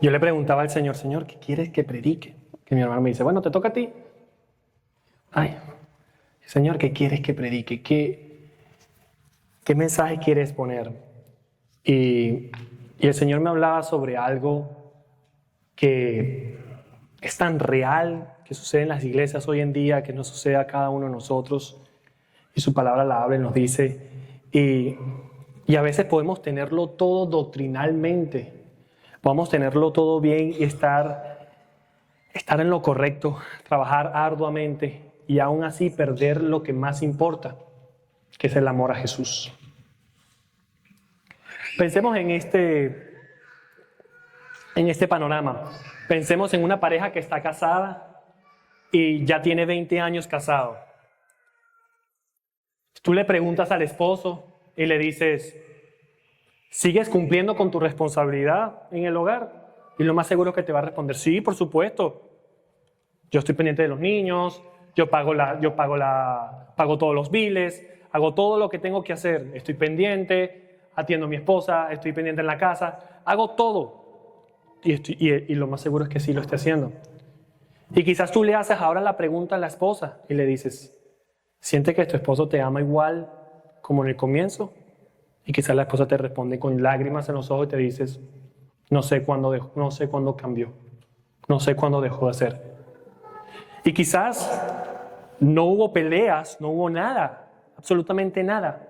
Yo le preguntaba al Señor, Señor, ¿qué quieres que predique? Que mi hermano me dice, bueno, te toca a ti. Ay, Señor, ¿qué quieres que predique? ¿Qué mensaje quieres poner? Y el Señor me hablaba sobre algo que es tan real, que sucede en las iglesias hoy en día, que nos sucede a cada uno de nosotros. Y su palabra la habla y nos dice. Y a veces podemos tenerlo todo doctrinalmente. Podemos tenerlo todo bien y estar en lo correcto, trabajar arduamente y aún así perder lo que más importa, que es el amor a Jesús. Pensemos en este panorama. Pensemos en una pareja que está casada y ya tiene 20 años casado. Tú le preguntas al esposo y le dices, ¿sigues cumpliendo con tu responsabilidad en el hogar? Y lo más seguro es que te va a responder, sí, por supuesto. Yo estoy pendiente de los niños, yo pago todos los biles, hago todo lo que tengo que hacer. Estoy pendiente, atiendo a mi esposa, estoy pendiente en la casa, hago todo. Y lo más seguro es que sí lo esté haciendo. Y quizás tú le haces ahora la pregunta a la esposa y le dices, ¿siente que tu esposo te ama igual como en el comienzo? Y quizás la esposa te responde con lágrimas en los ojos y te dices, no sé cuándo cambió, no sé cuándo dejó de hacer. Y quizás no hubo peleas, no hubo nada, absolutamente nada.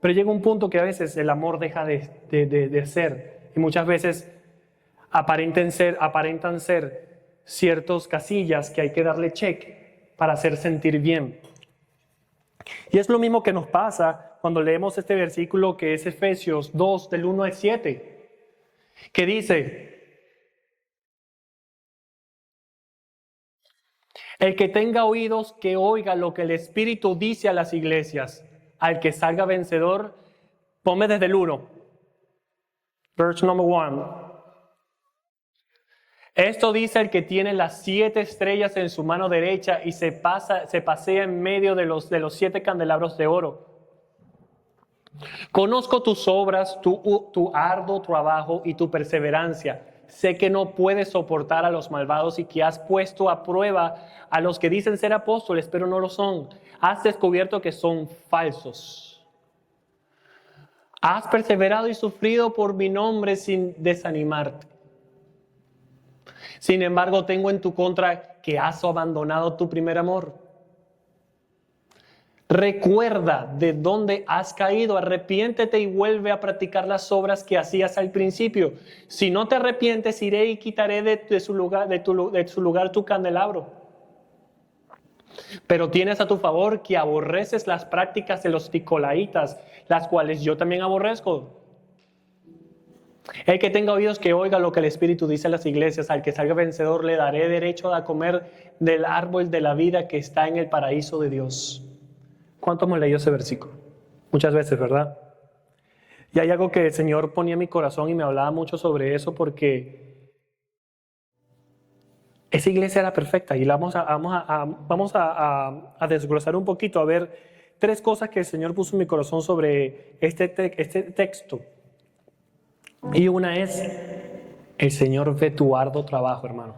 Pero llega un punto que a veces el amor deja de ser. Y muchas veces aparentan ser ciertas casillas que hay que darle check para hacer sentir bien. Y es lo mismo que nos pasa cuando leemos este versículo que es Efesios 2, del 1 al 7, que dice, el que tenga oídos, que oiga lo que el Espíritu dice a las iglesias. Al que salga vencedor, ponme desde el 1. Verse number 1. Esto dice el que tiene las 7 estrellas en su mano derecha y se pasea en medio de los 7 candelabros de oro. Conozco tus obras, tu arduo trabajo y tu perseverancia. Sé que no puedes soportar a los malvados y que has puesto a prueba a los que dicen ser apóstoles, pero no lo son. Has descubierto que son falsos. Has perseverado y sufrido por mi nombre sin desanimarte. Sin embargo, tengo en tu contra que has abandonado tu primer amor. Recuerda de dónde has caído, arrepiéntete y vuelve a practicar las obras que hacías al principio. Si no te arrepientes, iré y quitaré de su lugar tu candelabro. Pero tienes a tu favor que aborreces las prácticas de los nicolaitas, las cuales yo también aborrezco. El que tenga oídos que oiga lo que el Espíritu dice a las iglesias, al que salga vencedor le daré derecho a comer del árbol de la vida que está en el paraíso de Dios. ¿Cuántos hemos leído ese versículo? Muchas veces, ¿verdad? Y hay algo que el Señor ponía en mi corazón y me hablaba mucho sobre eso porque esa iglesia era perfecta y vamos a desglosar un poquito, a ver 3 cosas que el Señor puso en mi corazón sobre este texto. Y una es, el Señor ve tu arduo trabajo, hermano.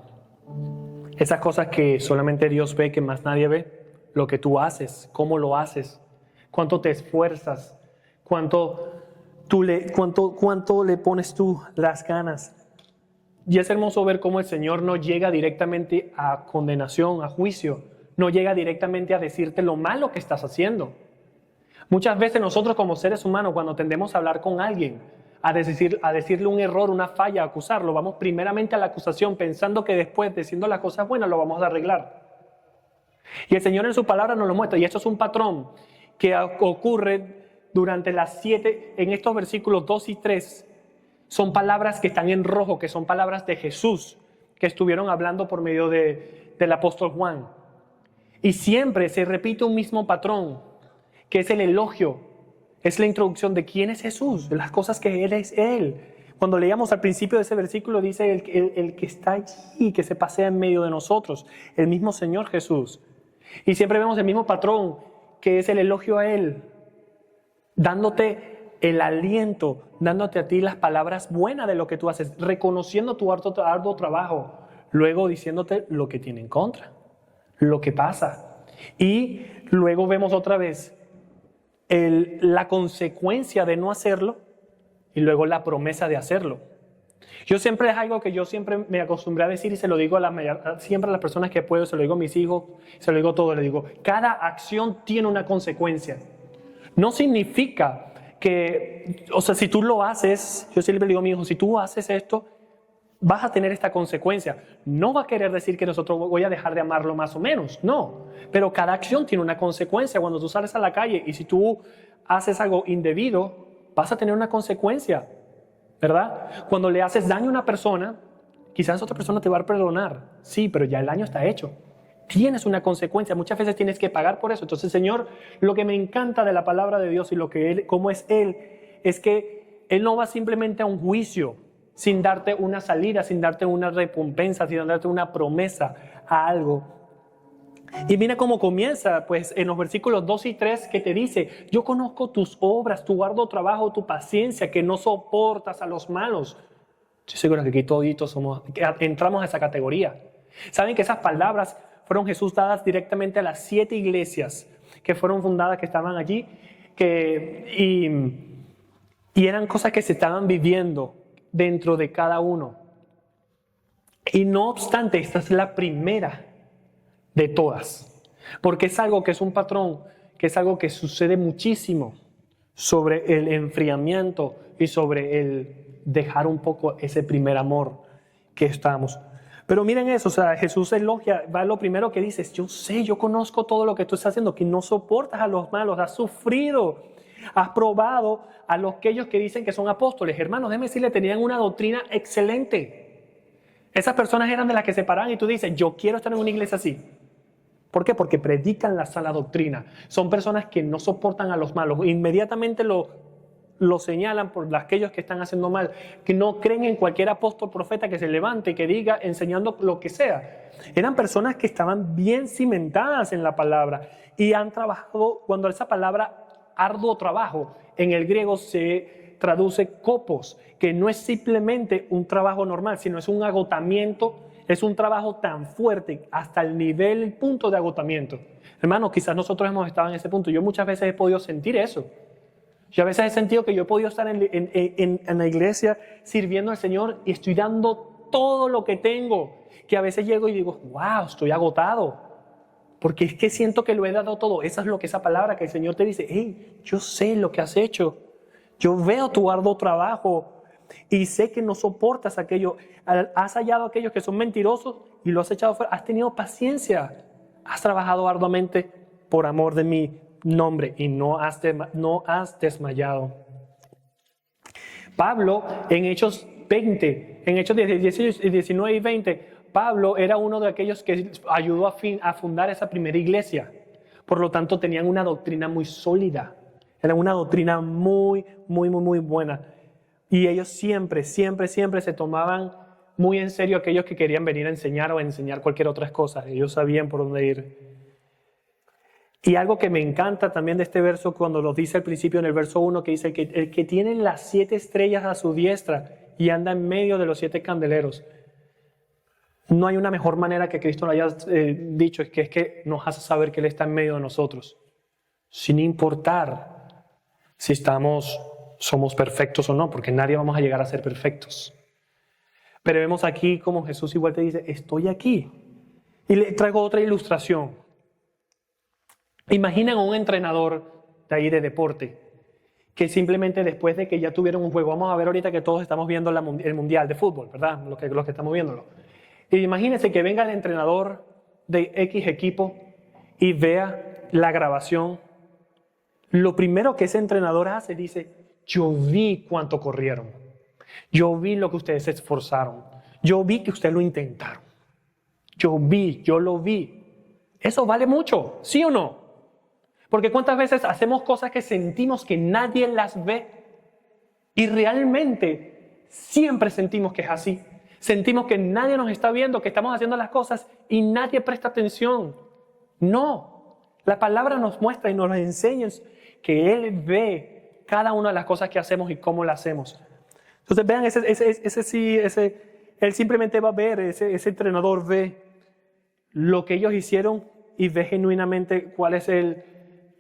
Esas cosas que solamente Dios ve, que más nadie ve. Lo que tú haces, cómo lo haces, cuánto te esfuerzas, cuánto le pones tú las ganas. Y es hermoso ver cómo el Señor no llega directamente a condenación, a juicio. No llega directamente a decirte lo malo que estás haciendo. Muchas veces nosotros como seres humanos, cuando tendemos a hablar con alguien, a decirle un error, una falla, a acusarlo, vamos primeramente a la acusación pensando que después, diciendo las cosas buenas, lo vamos a arreglar. Y el Señor en su palabra nos lo muestra. Y esto es un patrón que ocurre durante las 7, en estos versículos 2 y 3. Son palabras que están en rojo, que son palabras de Jesús, que estuvieron hablando por medio del apóstol Juan. Y siempre se repite un mismo patrón, que es el elogio. Es la introducción de quién es Jesús, de las cosas que Él es Él. Cuando leíamos al principio de ese versículo, dice el que está allí, que se pasea en medio de nosotros, el mismo Señor Jesús. Y siempre vemos el mismo patrón, que es el elogio a Él, dándote el aliento, dándote a ti las palabras buenas de lo que tú haces, reconociendo tu arduo trabajo, luego diciéndote lo que tiene en contra, lo que pasa. Y luego vemos otra vez la consecuencia de no hacerlo y luego la promesa de hacerlo. Yo siempre es algo que yo siempre me acostumbré a decir y se lo digo siempre a las personas que puedo, se lo digo a mis hijos, se lo digo a todos, le digo, cada acción tiene una consecuencia. No significa que, o sea, si tú lo haces, yo siempre le digo a mi hijo, si tú haces esto, vas a tener esta consecuencia. No va a querer decir que nosotros voy a dejar de amarlo más o menos, no. Pero cada acción tiene una consecuencia. Cuando tú sales a la calle y si tú haces algo indebido, vas a tener una consecuencia, ¿verdad? Cuando le haces daño a una persona, quizás otra persona te va a perdonar. Sí, pero ya el daño está hecho. Tienes una consecuencia. Muchas veces tienes que pagar por eso. Entonces, Señor, lo que me encanta de la palabra de Dios y lo que Él, cómo es Él, es que Él no va simplemente a un juicio sin darte una salida, sin darte una recompensa, sin darte una promesa a algo. Y mira cómo comienza, pues, en los versículos 2 y 3 que te dice, yo conozco tus obras, tu arduo trabajo, tu paciencia, que no soportas a los malos. Estoy seguro que aquí toditos entramos a esa categoría. ¿Saben que esas palabras fueron Jesús dadas directamente a las 7 iglesias que fueron fundadas, que estaban allí? Y eran cosas que se estaban viviendo dentro de cada uno. Y no obstante, esta es la primera de todas, porque es algo que es un patrón, que es algo que sucede muchísimo sobre el enfriamiento y sobre el dejar un poco ese primer amor que estamos. Pero miren eso, o sea, Jesús elogia, va lo primero que dice, yo conozco todo lo que tú estás haciendo, que no soportas a los malos, has sufrido, has probado a aquellos que dicen que son apóstoles. Hermanos, déjenme decirle, tenían una doctrina excelente. Esas personas eran de las que se paraban y tú dices, yo quiero estar en una iglesia así. ¿Por qué? Porque predican la sana doctrina. Son personas que no soportan a los malos. Inmediatamente lo señalan por aquellos que están haciendo mal, que no creen en cualquier apóstol, profeta que se levante y que diga enseñando lo que sea. Eran personas que estaban bien cimentadas en la palabra y han trabajado. Cuando esa palabra arduo trabajo en el griego se traduce kopos, que no es simplemente un trabajo normal, sino es un agotamiento, es un trabajo tan fuerte hasta el punto de agotamiento. Hermano, quizás nosotros hemos estado en ese punto. Yo muchas veces he podido sentir eso. Yo a veces he sentido que yo he podido estar en la iglesia sirviendo al Señor y estoy dando todo lo que tengo, que a veces llego y digo, wow, estoy agotado. Porque es que siento que lo he dado todo. Esa es lo que esa palabra que el Señor te dice. Hey, yo sé lo que has hecho. Yo veo tu arduo trabajo y sé que no soportas aquello. Has hallado a aquellos que son mentirosos y lo has echado fuera. Has tenido paciencia. Has trabajado arduamente por amor de mi nombre y no has desmayado. Pablo en Hechos 20, en Hechos 19 y 20, Pablo era uno de aquellos que ayudó a fundar esa primera iglesia. Por lo tanto, tenían una doctrina muy sólida. Era una doctrina muy buena. Y ellos siempre se tomaban muy en serio aquellos que querían venir a enseñar o a enseñar cualquier otra cosa. Ellos sabían por dónde ir. Y algo que me encanta también de este verso, cuando lo dice al principio en el verso 1, que dice que el que tiene las 7 estrellas a su diestra y anda en medio de los 7 candeleros. No hay una mejor manera que Cristo lo haya dicho, es que nos hace saber que Él está en medio de nosotros, sin importar si somos perfectos o no, porque nadie vamos a llegar a ser perfectos. Pero vemos aquí como Jesús igual te dice, estoy aquí. Y le traigo otra ilustración. Imaginen a un entrenador de ahí de deporte, que simplemente después de que ya tuvieron un juego, vamos a ver ahorita que todos estamos viendo el mundial de fútbol, ¿verdad? Los que estamos viéndolo. Y imagínense que venga el entrenador de X equipo y vea la grabación. Lo primero que ese entrenador hace, dice, yo vi cuánto corrieron. Yo vi lo que ustedes se esforzaron. Yo vi que ustedes lo intentaron. Yo lo vi. Eso vale mucho, ¿sí o no? Porque cuántas veces hacemos cosas que sentimos que nadie las ve y realmente siempre sentimos que es así. Sentimos que nadie nos está viendo, que estamos haciendo las cosas y nadie presta atención. No, la palabra nos muestra y nos enseña que Él ve cada una de las cosas que hacemos y cómo las hacemos. Entonces vean, él simplemente va a ver, ese entrenador ve lo que ellos hicieron y ve genuinamente cuál es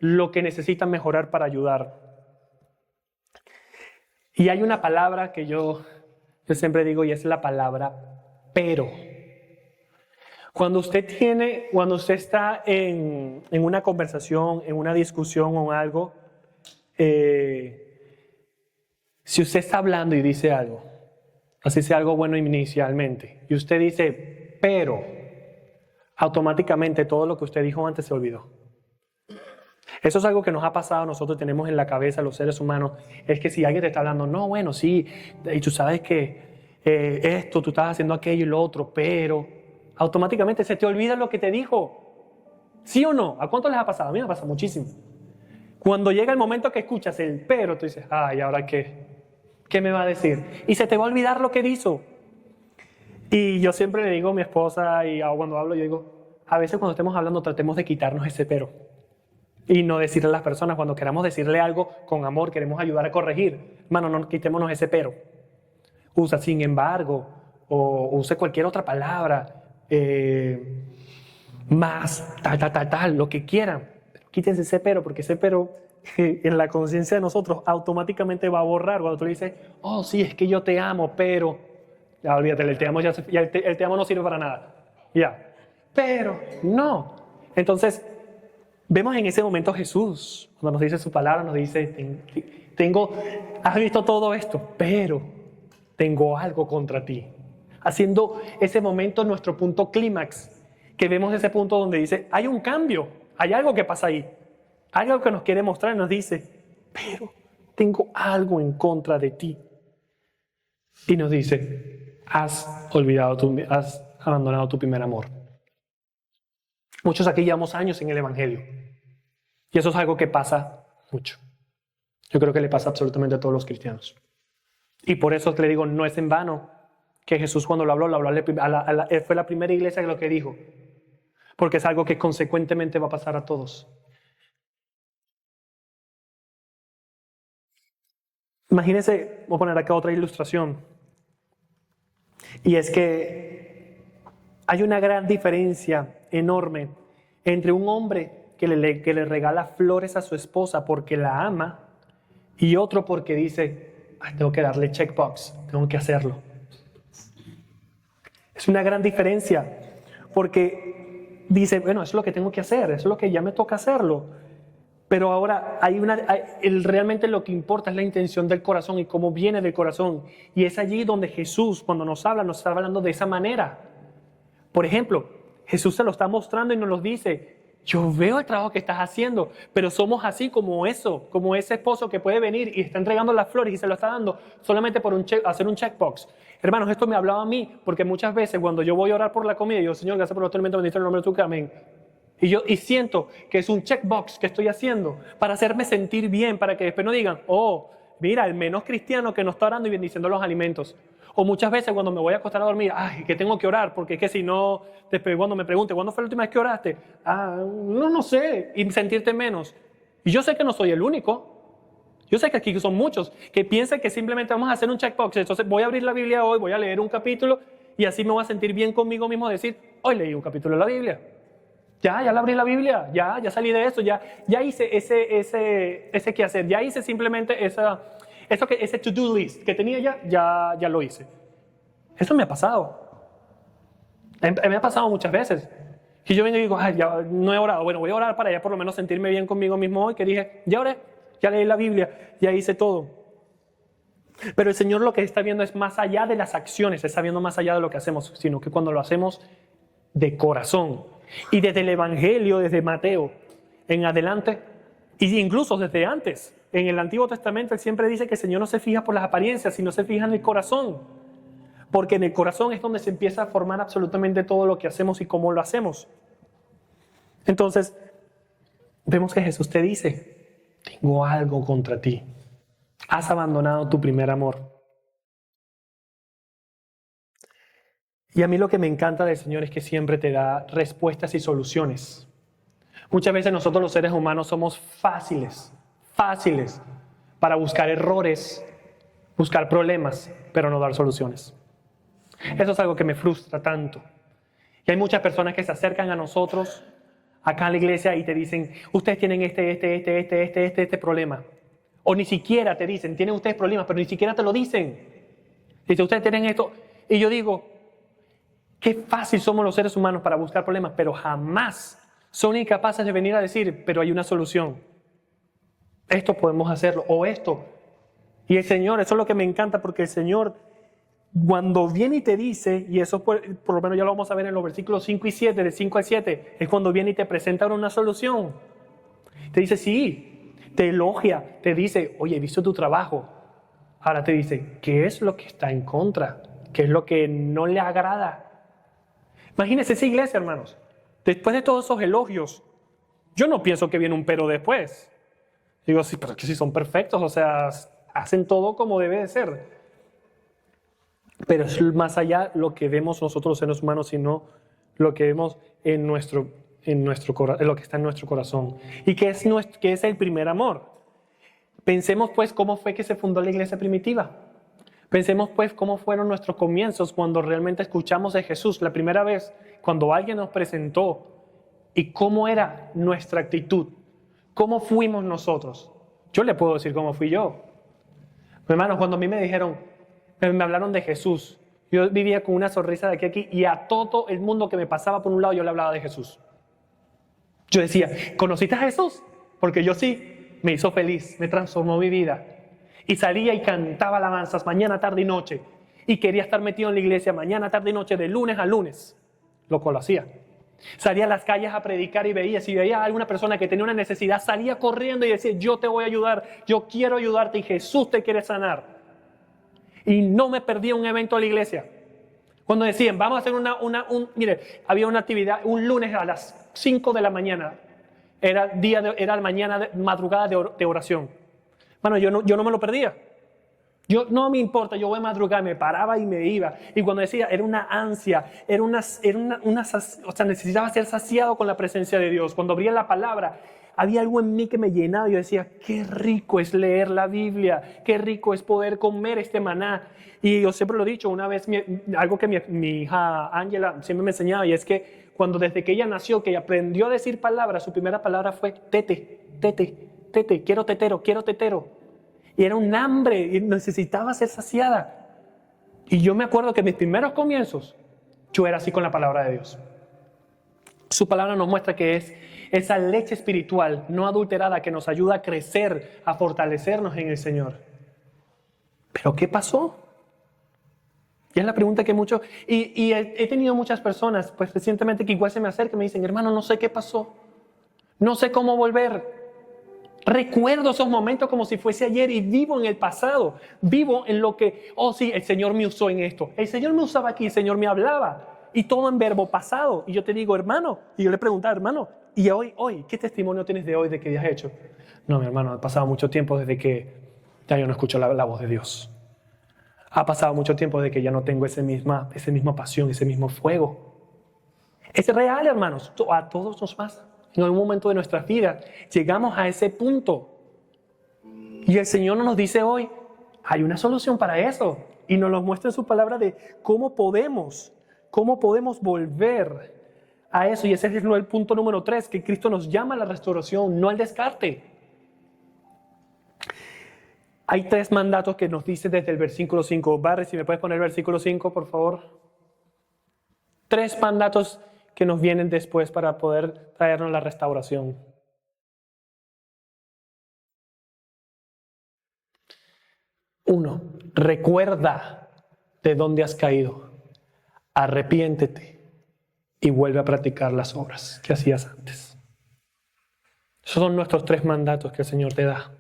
lo que necesitan mejorar para ayudar. Y hay una palabra que yo siempre digo, y es la palabra pero. Cuando usted está en una conversación, en una discusión o algo, si usted está hablando y dice algo, así sea algo bueno inicialmente, y usted dice pero, automáticamente todo lo que usted dijo antes se olvidó. Eso es algo que nos ha pasado, nosotros tenemos en la cabeza, los seres humanos, es que si alguien te está hablando, no, bueno, sí, y tú sabes que tú estás haciendo aquello y lo otro, pero automáticamente se te olvida lo que te dijo. ¿Sí o no? ¿A cuánto les ha pasado? A mí me pasa muchísimo. Cuando llega el momento que escuchas el pero, tú dices, ay, ¿ahora qué? ¿Qué me va a decir? Y se te va a olvidar lo que hizo. Y yo siempre le digo a mi esposa, y cuando hablo, yo digo, a veces cuando estemos hablando tratemos de quitarnos ese pero. Y no decirle a las personas, cuando queramos decirle algo con amor, queremos ayudar a corregir, hermano, no quitémonos ese pero. Usa sin embargo, o use cualquier otra palabra, más, tal, lo que quieran. Pero quítense ese pero, porque ese pero en la conciencia de nosotros automáticamente va a borrar. Cuando tú le dices, oh sí, es que yo te amo, pero, ya olvídate, el te amo, el te amo no sirve para nada. Ya, pero no. Entonces, vemos en ese momento a Jesús, cuando nos dice su palabra, nos dice, has visto todo esto, pero tengo algo contra ti. Haciendo ese momento nuestro punto clímax, que vemos ese punto donde dice, hay un cambio, hay algo que pasa ahí, hay algo que nos quiere mostrar y nos dice, pero tengo algo en contra de ti. Y nos dice, has abandonado tu primer amor. Muchos aquí llevamos años en el Evangelio. Y eso es algo que pasa mucho. Yo creo que le pasa absolutamente a todos los cristianos. Y por eso le digo, no es en vano que Jesús cuando lo habló fue la primera iglesia que lo que dijo. Porque es algo que consecuentemente va a pasar a todos. Imagínense, voy a poner acá otra ilustración. Y es que hay una gran diferencia enorme entre un hombre que le regala flores a su esposa porque la ama y otro porque dice, tengo que darle checkbox, tengo que hacerlo. Es una gran diferencia porque dice, bueno, eso es lo que tengo que hacer, eso es lo que ya me toca hacerlo. Pero ahora realmente lo que importa es la intención del corazón y cómo viene del corazón. Y es allí donde Jesús, cuando nos está hablando de esa manera. Por ejemplo, Jesús se lo está mostrando y nos lo dice, yo veo el trabajo que estás haciendo, pero somos así como ese esposo que puede venir y está entregando las flores y se lo está dando solamente por hacer un checkbox. Hermanos, esto me hablaba a mí, porque muchas veces cuando yo voy a orar por la comida, yo, Señor, gracias por los alimentos, bendito en el nombre de tu amén. Y siento que es un checkbox que estoy haciendo para hacerme sentir bien, para que después no digan, oh, mira, el menos cristiano que no está orando y bendiciendo los alimentos. O muchas veces cuando me voy a acostar a dormir, que tengo que orar, porque es que si no, después cuando me pregunte, ¿cuándo fue la última vez que oraste? No sé, y sentirte menos. Y yo sé que no soy el único. Yo sé que aquí son muchos que piensan que simplemente vamos a hacer un checkbox. Entonces voy a abrir la Biblia hoy, voy a leer un capítulo y así me voy a sentir bien conmigo mismo decir, hoy leí un capítulo de la Biblia. Ya la abrí la Biblia, ya salí de eso, ya hice ese quehacer, ya hice simplemente ese to-do list que tenía ya lo hice. Eso me ha pasado. Me ha pasado muchas veces. Y yo vengo y digo, ya no he orado. Bueno, voy a orar para ya por lo menos sentirme bien conmigo mismo hoy, que dije, ya oré, ya leí la Biblia, ya hice todo. Pero el Señor lo que está viendo es más allá de las acciones, está viendo más allá de lo que hacemos, sino que cuando lo hacemos de corazón. Y desde el Evangelio, desde Mateo en adelante, y incluso desde antes, en el Antiguo Testamento, Él siempre dice que el Señor no se fija por las apariencias, sino se fija en el corazón. Porque en el corazón es donde se empieza a formar absolutamente todo lo que hacemos y cómo lo hacemos. Entonces, vemos que Jesús te dice, tengo algo contra ti. Has abandonado tu primer amor. Y a mí lo que me encanta del Señor es que siempre te da respuestas y soluciones. Muchas veces nosotros los seres humanos somos fáciles para buscar errores, buscar problemas, pero no dar soluciones. Eso es algo que me frustra tanto. Y hay muchas personas que se acercan a nosotros acá en la iglesia y te dicen, ustedes tienen este problema. O ni siquiera te dicen, tienen ustedes problemas, pero ni siquiera te lo dicen. Dice, ustedes tienen esto. Y yo digo, qué fácil somos los seres humanos para buscar problemas, pero jamás son incapaces de venir a decir, pero hay una solución. Esto podemos hacerlo, o esto. Y el Señor, eso es lo que me encanta, porque el Señor, cuando viene y te dice, y eso por lo menos ya lo vamos a ver en los versículos 5 y 7, de 5 al 7, es cuando viene y te presenta una solución. Te dice, sí, te elogia, te dice, oye, he visto tu trabajo. Ahora te dice, ¿qué es lo que está en contra? ¿Qué es lo que no le agrada? Imagínense esa iglesia, hermanos. Después de todos esos elogios, yo no pienso que viene un pero después. Digo, sí, pero que si son perfectos, o sea, hacen todo como debe de ser. Pero es más allá lo que vemos nosotros los seres humanos, sino lo que vemos en lo que está en nuestro corazón. Y que es el primer amor. Pensemos pues cómo fue que se fundó la iglesia primitiva. Pensemos pues cómo fueron nuestros comienzos cuando realmente escuchamos de Jesús la primera vez, cuando alguien nos presentó, y cómo era nuestra actitud, cómo fuimos nosotros. Yo le puedo decir cómo fui yo. Hermanos, cuando a mí me dijeron, me hablaron de Jesús, yo vivía con una sonrisa de aquí a aquí y a todo el mundo que me pasaba por un lado yo le hablaba de Jesús. Yo decía, ¿conociste a Jesús? Porque yo sí, me hizo feliz, me transformó mi vida. Y salía y cantaba alabanzas mañana, tarde y noche. Y quería estar metido en la iglesia mañana, tarde y noche, de lunes a lunes. Lo cual lo hacía. Salía a las calles a predicar y veía, si veía a alguna persona que tenía una necesidad, salía corriendo y decía, yo te voy a ayudar, yo quiero ayudarte y Jesús te quiere sanar. Y no me perdía un evento de la iglesia. Cuando decían, vamos a hacer mire, había una actividad un lunes a las 5 de la mañana. Era mañana, madrugada de oración. Bueno, yo no me lo perdía. Yo no me importa, yo voy a madrugar, me paraba y me iba. Y cuando decía, era una ansia, o sea, necesitaba ser saciado con la presencia de Dios. Cuando abría la palabra, había algo en mí que me llenaba. Yo decía, qué rico es leer la Biblia, qué rico es poder comer este maná. Y yo siempre lo he dicho, una vez, algo que mi hija Ángela siempre me enseñaba, y es que desde que ella nació, que ella aprendió a decir palabras, su primera palabra fue tete, tete, tete, quiero tetero. Y era un hambre y necesitaba ser saciada. Y yo me acuerdo que en mis primeros comienzos, yo era así con la palabra de Dios. Su palabra nos muestra que es esa leche espiritual no adulterada que nos ayuda a crecer, a fortalecernos en el Señor. ¿Pero qué pasó? Y es la pregunta que muchos... Y he tenido muchas personas, pues recientemente, que igual se me acercan y me dicen, hermano, no sé qué pasó. No sé cómo volver. Recuerdo esos momentos como si fuese ayer y vivo en el pasado. Vivo en lo que, oh sí, el Señor me usó en esto. El Señor me usaba aquí, el Señor me hablaba. Y todo en verbo pasado. Y yo te digo, hermano, y yo le preguntaba, hermano, ¿y hoy, qué testimonio tienes de hoy de que has hecho? No, mi hermano, ha pasado mucho tiempo desde que ya yo no escucho la voz de Dios. Ha pasado mucho tiempo desde que ya no tengo esa misma pasión, ese mismo fuego. Es real, hermanos, a todos nos pasa. En algún momento de nuestra vida llegamos a ese punto. Y el Señor nos dice hoy, hay una solución para eso. Y nos lo muestra en su palabra de cómo podemos volver a eso. Y ese es el punto número 3, que Cristo nos llama a la restauración, no al descarte. Hay 3 mandatos que nos dice desde el versículo 5. Barry, si me puedes poner el versículo 5, por favor. 3 mandatos que nos vienen después para poder traernos la restauración. 1. Recuerda de dónde has caído. Arrepiéntete y vuelve a practicar las obras que hacías antes. Esos son nuestros 3 mandatos que el Señor te da.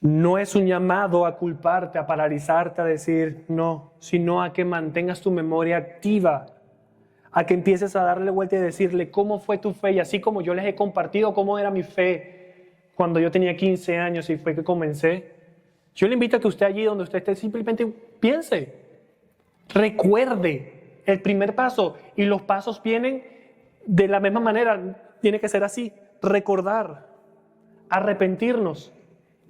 No es un llamado a culparte, a paralizarte, a decir no, sino a que mantengas tu memoria activa, a que empieces a darle vuelta y decirle cómo fue tu fe, y así como yo les he compartido cómo era mi fe cuando yo tenía 15 años y fue que comencé. Yo le invito a que usted allí donde usted esté simplemente piense, recuerde el primer paso, y los pasos vienen de la misma manera, tiene que ser así, recordar. arrepentirnos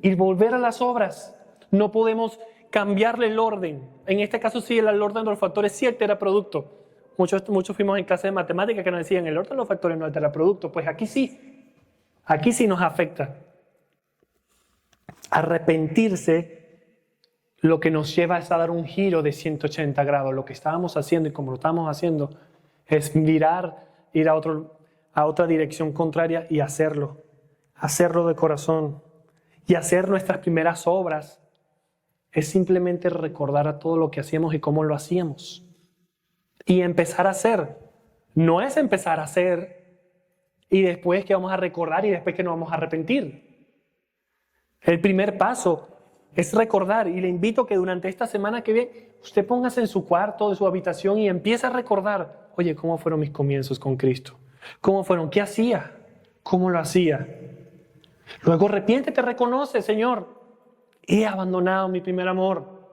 y volver a las obras. No podemos cambiarle el orden. En este caso sí, el orden de los factores sí altera producto. Muchos fuimos en clase de matemáticas que nos decían el orden de los factores no altera producto. Pues aquí sí nos afecta. Arrepentirse lo que nos lleva es a dar un giro de 180 grados. Lo que estábamos haciendo y como lo estábamos haciendo es virar, ir a otra dirección contraria y hacerlo de corazón. Y hacer nuestras primeras obras es simplemente recordar a todo lo que hacíamos y cómo lo hacíamos. Y empezar a hacer. No es empezar a hacer y después que vamos a recordar y después que nos vamos a arrepentir. El primer paso es recordar, y le invito a que durante esta semana que viene usted póngase en su cuarto, en su habitación y empiece a recordar, oye, ¿cómo fueron mis comienzos con Cristo? ¿Cómo fueron? ¿Qué hacía? ¿Cómo lo hacía? Luego arrepiéntete, reconoce, Señor, he abandonado mi primer amor.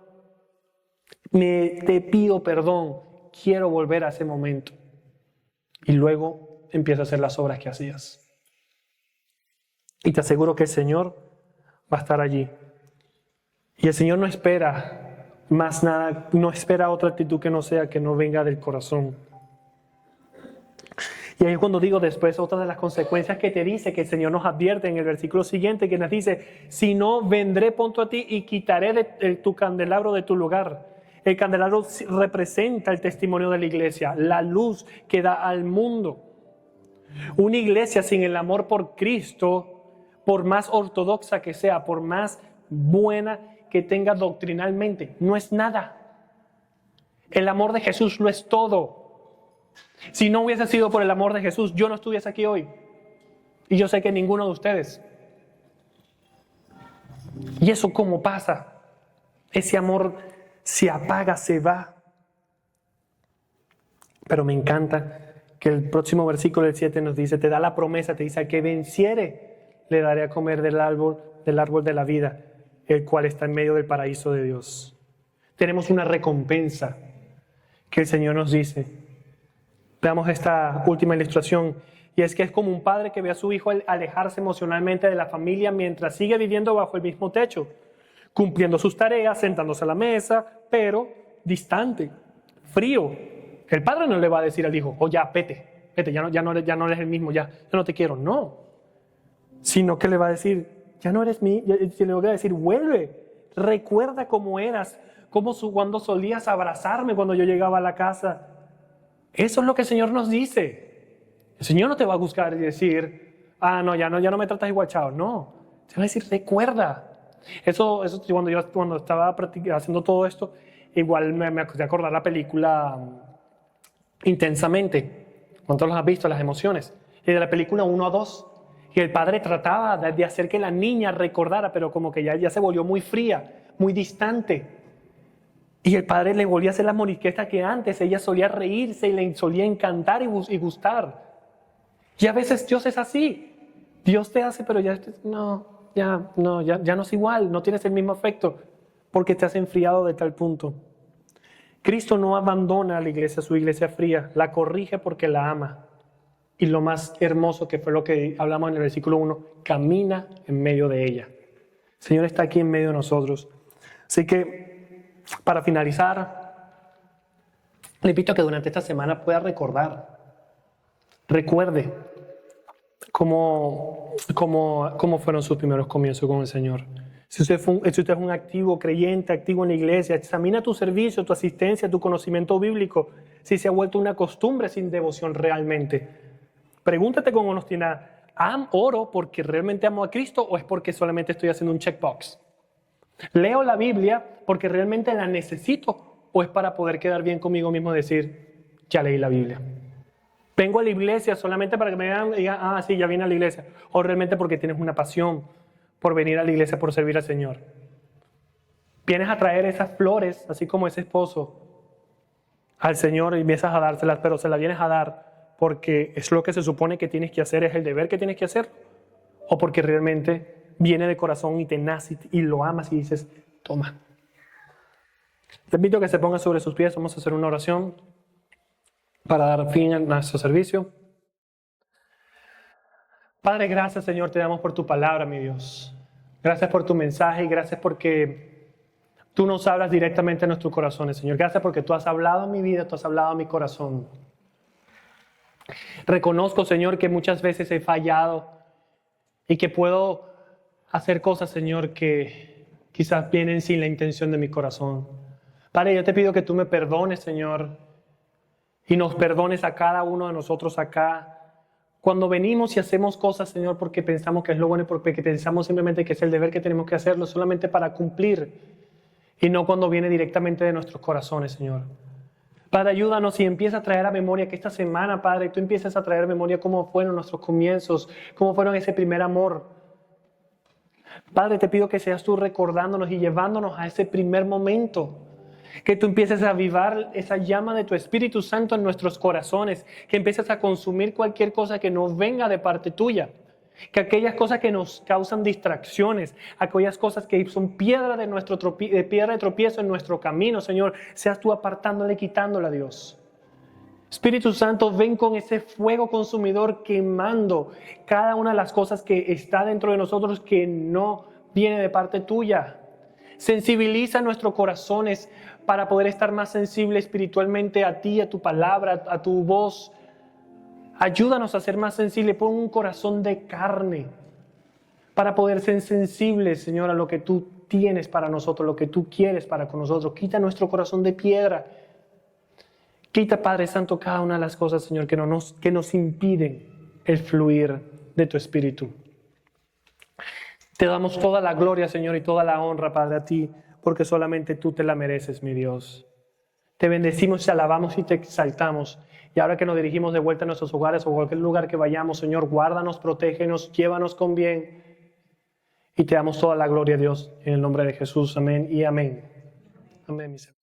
Te pido perdón, quiero volver a ese momento. Y luego empieza a hacer las obras que hacías. Y te aseguro que el Señor va a estar allí. Y el Señor no espera más nada, no espera otra actitud que no sea que no venga del corazón. Y ahí es cuando digo después otra de las consecuencias que te dice, que el Señor nos advierte en el versículo siguiente, que nos dice, si no, vendré pronto a ti y quitaré tu candelabro de tu lugar. El candelabro representa el testimonio de la iglesia, la luz que da al mundo. Una iglesia sin el amor por Cristo, por más ortodoxa que sea, por más buena que tenga doctrinalmente, no es nada. El amor de Jesús lo es todo. Si no hubiese sido por el amor de Jesús, yo no estuviese aquí hoy. Y yo sé que ninguno de ustedes. ¿Y eso cómo pasa? Ese amor se apaga, se va. Pero me encanta que el próximo versículo del 7 nos dice, te da la promesa, te dice, al que venciere, le daré a comer del árbol de la vida, el cual está en medio del paraíso de Dios. Tenemos una recompensa que el Señor nos dice. Veamos esta última ilustración, y es que es como un padre que ve a su hijo alejarse emocionalmente de la familia mientras sigue viviendo bajo el mismo techo, cumpliendo sus tareas, sentándose a la mesa, pero distante, frío. El padre no le va a decir al hijo, oh ya, vete, ya no eres el mismo, ya no te quiero, no. Sino que le va a decir, ya no eres mí, le va a decir, vuelve, recuerda cómo eras, cuando solías abrazarme cuando yo llegaba a la casa. Eso es lo que el Señor nos dice. El Señor no te va a buscar y decir, ya no me tratas igual, chao. No, te va a decir, recuerda. Eso cuando estaba haciendo todo esto, igual me acordar la película Intensamente. ¿Cuántos los has visto? Las emociones. Y de la película 1 a 2. Y el padre trataba de hacer que la niña recordara, pero como que ya se volvió muy fría, muy distante. Y el padre le volvía a hacer las moniquetas que antes ella solía reírse y le solía encantar y gustar. Y a veces Dios es así. Dios te hace, pero ya no es igual, no tienes el mismo efecto porque te has enfriado de tal punto. Cristo no abandona a la iglesia, su iglesia fría, la corrige porque la ama. Y lo más hermoso, que fue lo que hablamos en el versículo 1, camina en medio de ella. El Señor está aquí en medio de nosotros. Así que, para finalizar, le invito a que durante esta semana pueda recuerde cómo fueron sus primeros comienzos con el Señor. Si usted es un activo creyente, activo en la iglesia, examina tu servicio, tu asistencia, tu conocimiento bíblico, si se ha vuelto una costumbre sin devoción realmente. Pregúntate con honestidad, ¿oro porque realmente amo a Cristo o es porque solamente estoy haciendo un checkbox? ¿Leo la Biblia porque realmente la necesito o es para poder quedar bien conmigo mismo y decir, ya leí la Biblia? ¿Vengo a la iglesia solamente para que me digan, sí, ya vine a la iglesia? ¿O realmente porque tienes una pasión por venir a la iglesia, por servir al Señor? Vienes a traer esas flores, así como ese esposo, al Señor y empiezas a dárselas, pero se las vienes a dar porque es lo que se supone que tienes que hacer, es el deber que tienes que hacer, o porque realmente viene de corazón y te nace y lo amas y dices, toma. Te invito a que se pongan sobre sus pies, vamos a hacer una oración para dar fin a nuestro servicio. Padre, gracias, Señor, te damos por tu palabra, mi Dios. Gracias por tu mensaje y gracias porque tú nos hablas directamente a nuestros corazones, Señor. Gracias porque tú has hablado en mi vida, tú has hablado en mi corazón. Reconozco, Señor, que muchas veces he fallado y que puedo hacer cosas, Señor, que quizás vienen sin la intención de mi corazón. Padre, yo te pido que tú me perdones, Señor, y nos perdones a cada uno de nosotros acá. Cuando venimos y hacemos cosas, Señor, porque pensamos que es lo bueno y porque pensamos simplemente que es el deber que tenemos que hacerlo solamente para cumplir y no cuando viene directamente de nuestros corazones, Señor. Padre, ayúdanos y empieza a traer a memoria que esta semana, Padre, tú empieces a traer a memoria cómo fueron nuestros comienzos, cómo fueron ese primer amor. Padre, te pido que seas tú recordándonos y llevándonos a ese primer momento. Que tú empieces a avivar esa llama de tu Espíritu Santo en nuestros corazones. Que empieces a consumir cualquier cosa que no venga de parte tuya. Que aquellas cosas que nos causan distracciones, aquellas cosas que son piedra de piedra de tropiezo en nuestro camino, Señor, seas tú apartándola y quitándola, Dios. Espíritu Santo, ven con ese fuego consumidor quemando cada una de las cosas que está dentro de nosotros que no viene de parte tuya. Sensibiliza nuestros corazones para poder estar más sensible espiritualmente a ti, a tu palabra, a tu voz. Ayúdanos a ser más sensibles. Pon un corazón de carne para poder ser sensibles, Señor, a lo que tú tienes para nosotros, lo que tú quieres para con nosotros. Quita nuestro corazón de piedra. Quita, Padre Santo, cada una de las cosas, Señor, que nos impiden el fluir de tu Espíritu. Te damos toda la gloria, Señor, y toda la honra, Padre, a ti, porque solamente tú te la mereces, mi Dios. Te bendecimos, te alabamos y te exaltamos. Y ahora que nos dirigimos de vuelta a nuestros hogares o cualquier lugar que vayamos, Señor, guárdanos, protégenos, llévanos con bien. Y te damos toda la gloria, Dios, en el nombre de Jesús. Amén y amén. Amén, mis hermanos.